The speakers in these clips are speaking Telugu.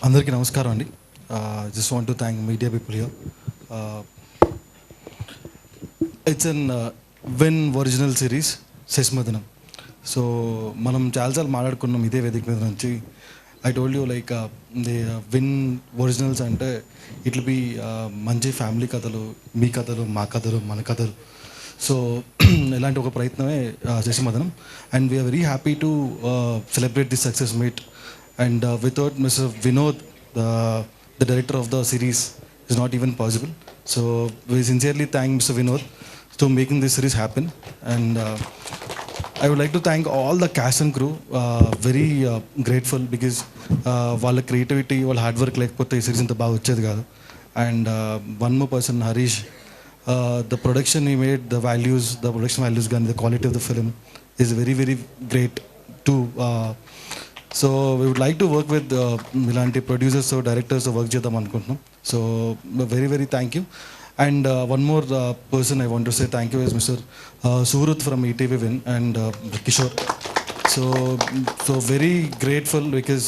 అందరికీ నమస్కారం అండి. Just want to thank media people here. It's an Win original series Sasimadhanam. So మనం చాలాసార్లు మాట్లాడుకున్నాం ఇదే వేదిక మీద నుంచి. I told you like the Win originals అంటే ఇట్ విల్ బి మంచి ఫ్యామిలీ కథలు, మీ కథలు, మా కథలు, మన కథలు. సో ఇలాంటి ఒక ప్రయత్నమే Sasimadhanam. And we're very happy to celebrate this success meet. And without Mr. Vinod, the director of the series, is not even possible. So we sincerely thank Mr. Vinod to making this series happen. And I would like to thank all the cast and crew. Very grateful because వాళ్ళ creativity, వాళ్ళ hard work లేకపోతే ఈ series ఇంత బాగా వచ్చేది కాదు. And one more person, Harish, the production he made, the production values and the quality of the film is very, very great too. So we would like to work with ఇలాంటి ప్రొడ్యూసర్స్, డైరెక్టర్స్ వర్క్ చేద్దాం అనుకుంటున్నాం. So very very thank you. And one more person I want to say thank you is mister Surat from ETV Win and Kishore. So very grateful because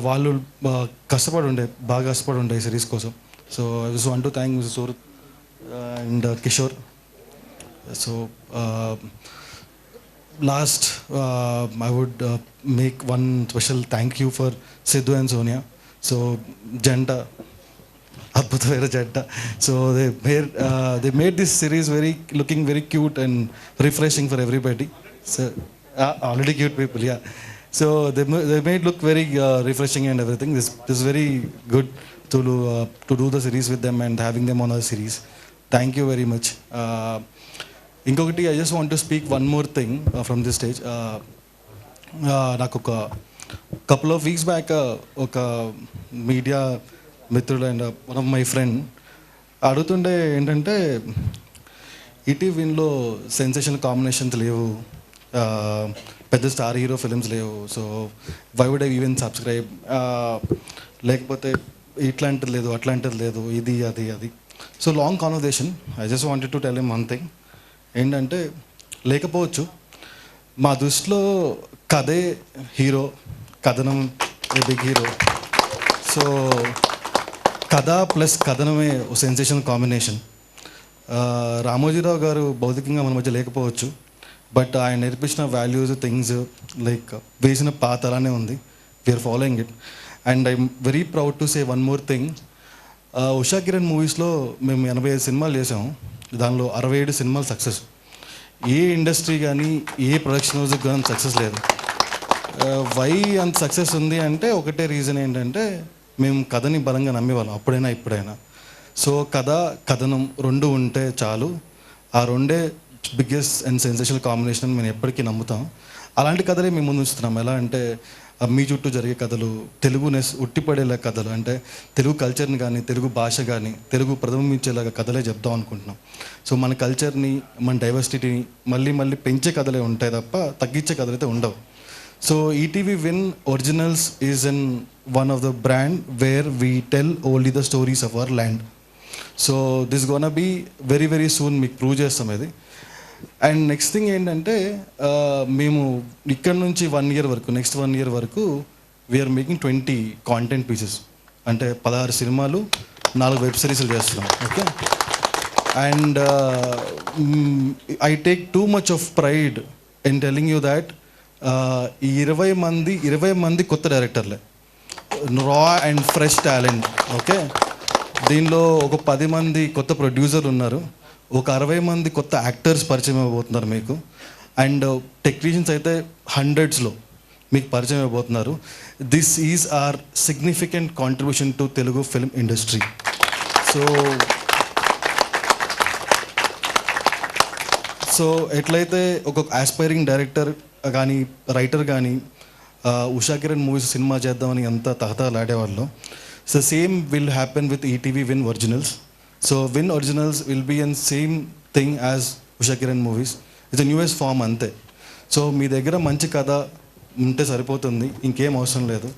వాళ్ళు బాగా కష్టపడి ఉండే ఈ సిరీస్ కోసం. So I just want to thank mister Surat and Kishore. So last I would make one special thank you for Sidhu and Sonia. So janta adbhutamaina janta. So they made this series looking very cute and refreshing for everybody. So already cute people, yeah. So they made look very refreshing and everything. This is very good to do the series with them and having them on our series. Thank you very much. ఇంకొకటి, I just want to speak one more thing from this stage. నాకు ఒక కపుల్ ఆఫ్ వీక్స్ బ్యాక్ ఒక మీడియా మిత్రుడు and one of my friend అడుగుతుండే ఏంటంటే, ఈటీవీలో సెన్సేషన్ కాంబినేషన్స్ లేవు, పెద్ద స్టార్ హీరో ఫిలిమ్స్ లేవు, so why would I even subscribe, లేకపోతే ఇట్లాంటిది లేదు, అట్లాంటిది లేదు, ఇది అది. So long conversation. I just wanted to tell him one thing. ఏంటంటే, లేకపోవచ్చు, మా దృష్టిలో కథే హీరో, కథనం ఏ బిగ్ హీరో. సో కథ ప్లస్ కథనమే ఓ సెన్సేషన్ కాంబినేషన్. రామోజీరావు గారు భౌతికంగా మన మధ్య లేకపోవచ్చు, బట్ ఆయన నేర్పించిన వాల్యూస్, థింగ్స్, లైక్ వేసిన పాత అలానే ఉంది. We are following it. And I'm very proud to say one more thing. Usha Kiran మూవీస్లో మేము 85 సినిమాలు చేసాము. దానిలో 67 సినిమాలు సక్సెస్. ఏ ఇండస్ట్రీ కానీ, ఏ ప్రొడక్షన్ హౌస్కి కానీ సక్సెస్ లేదు. వై అంత సక్సెస్ ఉంది అంటే ఒకటే రీజన్ ఏంటంటే, మేము కథని బలంగా నమ్మేవాళ్ళం అప్పుడైనా ఇప్పుడైనా. సో కథ, కథనం రెండు ఉంటే చాలు. ఆ రెండే బిగ్గెస్ట్ అండ్ సెన్సేషనల్ కాంబినేషన్ మేము ఎప్పటికీ నమ్ముతాం. అలాంటి కథలే మేము ముందు ఉంచుతున్నాం. ఎలా అంటే, మీ చుట్టూ జరిగే కథలు, తెలుగునెస్ ఉట్టిపడేలా కథలు, అంటే తెలుగు కల్చర్ని కానీ, తెలుగు భాష కానీ, తెలుగు ప్రతిబింబించేలాగా కథలే చెప్దాం అనుకుంటున్నాం. సో మన కల్చర్ని, మన డైవర్సిటీని మళ్ళీ పెంచే కథలే ఉంటాయి తప్ప తగ్గించే కథలు అయితే ఉండవు. So ETV win originals is in one of the brand where we tell only the stories of our land. So this gonna be very very soon మీకు ప్రూవ్ చేస్తాం ఇది. అండ్ నెక్స్ట్ థింగ్ ఏంటంటే, మేము ఇక్కడ నుంచి 1 year వరకు, నెక్స్ట్ 1 year వరకు వీఆర్ మేకింగ్ 20 కాంటెంట్ పీసెస్. అంటే 16 సినిమాలు, 4 వెబ్ సిరీస్లు చేస్తున్నాం. Okay. And I take too much of pride in telling you that ఈ 20 మంది కొత్త డైరెక్టర్లే, రా అండ్ ఫ్రెష్ టాలెంట్. ఓకే. దీనిలో ఒక 10 మంది కొత్త ప్రొడ్యూసర్లు ఉన్నారు, ఒక 60 మంది కొత్త యాక్టర్స్ పరిచయం అయిపోతున్నారు మీకు. అండ్ టెక్నీషియన్స్ అయితే 100sలో మీకు పరిచయం అయిపోతున్నారు. This is our significant contribution to Telugu film industry. So ఎట్లయితే ఒక ఆస్పైరింగ్ డైరెక్టర్ కానీ, రైటర్ కానీ ఉషా కిరణ్ మూవీస్ సినిమా చేద్దామని ఎంత తహతలాడేవాళ్ళు, so same will happen with ETV win originals. So Win Originals will be in same thing as Usha Kiran movies. It's a newest form అంతే. సో మీ దగ్గర మంచి కథ ఉంటే సరిపోతుంది, ఇంకేం అవసరం లేదు.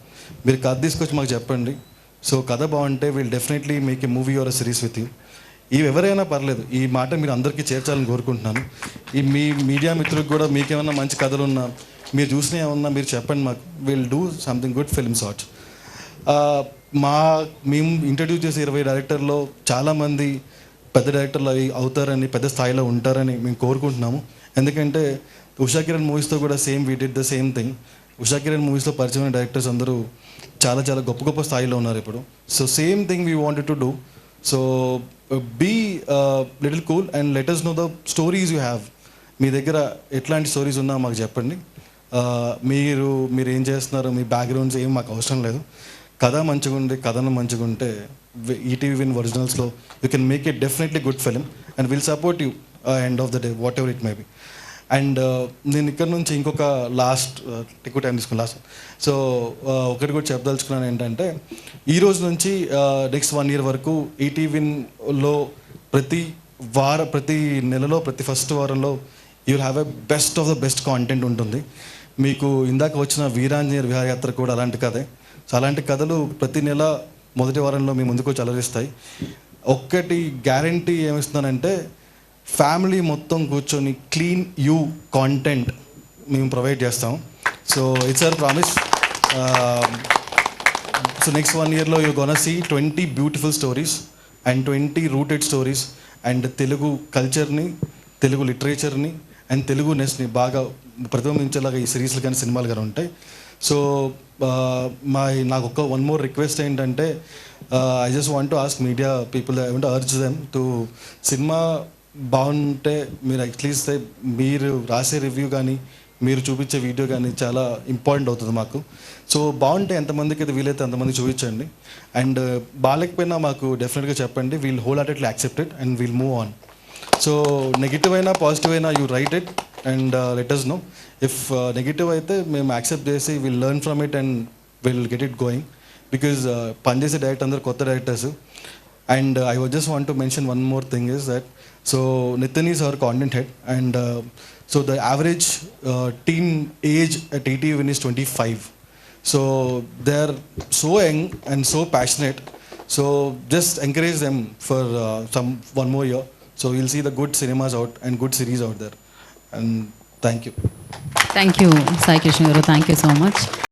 మీరు కథ తీసుకొచ్చి మాకు చెప్పండి. సో కథ బాగుంటే will definitely make a movie or a series with you. ఇవి ఎవరైనా పర్లేదు, ఈ మాట మీరు అందరికీ చేర్చాలని కోరుకుంటున్నాను. ఈ మీ మీడియా మిత్రులకు కూడా మీకేమన్నా మంచి కథలు ఉన్నా, మీరు చూసినా ఏమన్నా మీరు చెప్పండి మాకు. Will do something good film shorts. మేము ఇంట్రడ్యూస్ చేసే 20 డైరెక్టర్లో చాలామంది పెద్ద డైరెక్టర్లు అవుతారని, పెద్ద స్థాయిలో ఉంటారని మేము కోరుకుంటున్నాము. ఎందుకంటే ఉషా కిరణ్ మూవీస్తో కూడా we did the same thing. Usha Kiran మూవీస్లో పరిచయమైన డైరెక్టర్స్ అందరూ చాలా చాలా గొప్ప గొప్ప స్థాయిలో ఉన్నారు ఇప్పుడు. So same thing we wanted to do. So be little cool and let us know the stories you have. మీ దగ్గర ఎట్లాంటి స్టోరీస్ ఉన్నా మాకు చెప్పండి. మీరు ఏం చేస్తున్నారు, మీ బ్యాక్గ్రౌండ్స్ ఏం మాకు అవసరం లేదు. కథ మంచిగా ఉండి, కథను మంచిగా ఉంటే ఈటీవీ విన్ ఒరిజినల్స్లో you can make it definitely good film and will support you end of the day whatever it may be. And నేను ఇక్కడ నుంచి ఇంకొక ఎక్కువ టైం తీసుకుని సో ఒకటి కూడా చెప్పదలుచుకున్నాను ఏంటంటే, ఈ రోజు నుంచి నెక్స్ట్ 1 year వరకు ఈటీవీ విన్లో ప్రతి నెలలో ప్రతి ఫస్ట్ వారంలో you will have a best of the best content ఉంటుంది. మీకు ఇందాక వచ్చిన వీరాంజనేయ విహారయాత్ర కూడా అలాంటి కథే. సో అలాంటి కథలు ప్రతి నెల మొదటి వారంలో మీ ముందుకు వచ్చి అలరిస్తాయి. ఒక్కటి గ్యారంటీ ఏమిస్తున్నానంటే, ఫ్యామిలీ మొత్తం కూర్చొని క్లీన్ యూ కాంటెంట్ మేము ప్రొవైడ్ చేస్తాం. So it's our promise. So next 1 yearలో you gonna see 20 beautiful stories and 20 rooted stories and Telugu కల్చర్ని, తెలుగు లిటరేచర్ని అండ్ తెలుగు నెస్ని బాగా ప్రతిబింబించేలాగా ఈ సిరీస్లు కానీ సినిమాలు కానీ ఉంటాయి. సో నాకు వన్ మోర్ రిక్వెస్ట్ ఏంటంటే, I just want to ask media people, I want to urge them to, cinema బాగుంటే మీరు అట్లీస్ట్ మీరు రాసే రివ్యూ కానీ మీరు చూపించే వీడియో కానీ చాలా ఇంపార్టెంట్ అవుతుంది మాకు. సో బాగుంటే ఎంతమందికి అయితే వీలైతే అంతమంది చూపించండి. అండ్ బాగాలేకపోయినా మాకు డెఫినెట్గా చెప్పండి. We'll whole heartedly accept it and we'll move on. So negative అయినా పాజిటివ్ అయినా you write it and let us know. If negative అయితే మేము యాక్సెప్ట్ చేసి will learn from it and will get it going. Because పనిచేసే డైరెక్టర్ అందరూ కొత్త directors. And I just want to mention one more thing is that, so Nitin is our content head and so the average team age at ETV Win is 25. So they're so young and so passionate. So just encourage them for one more year. So you'll see the good cinemas out and good series out there. And thank you. Thank you, Sai Krishna garu. Thank you so much.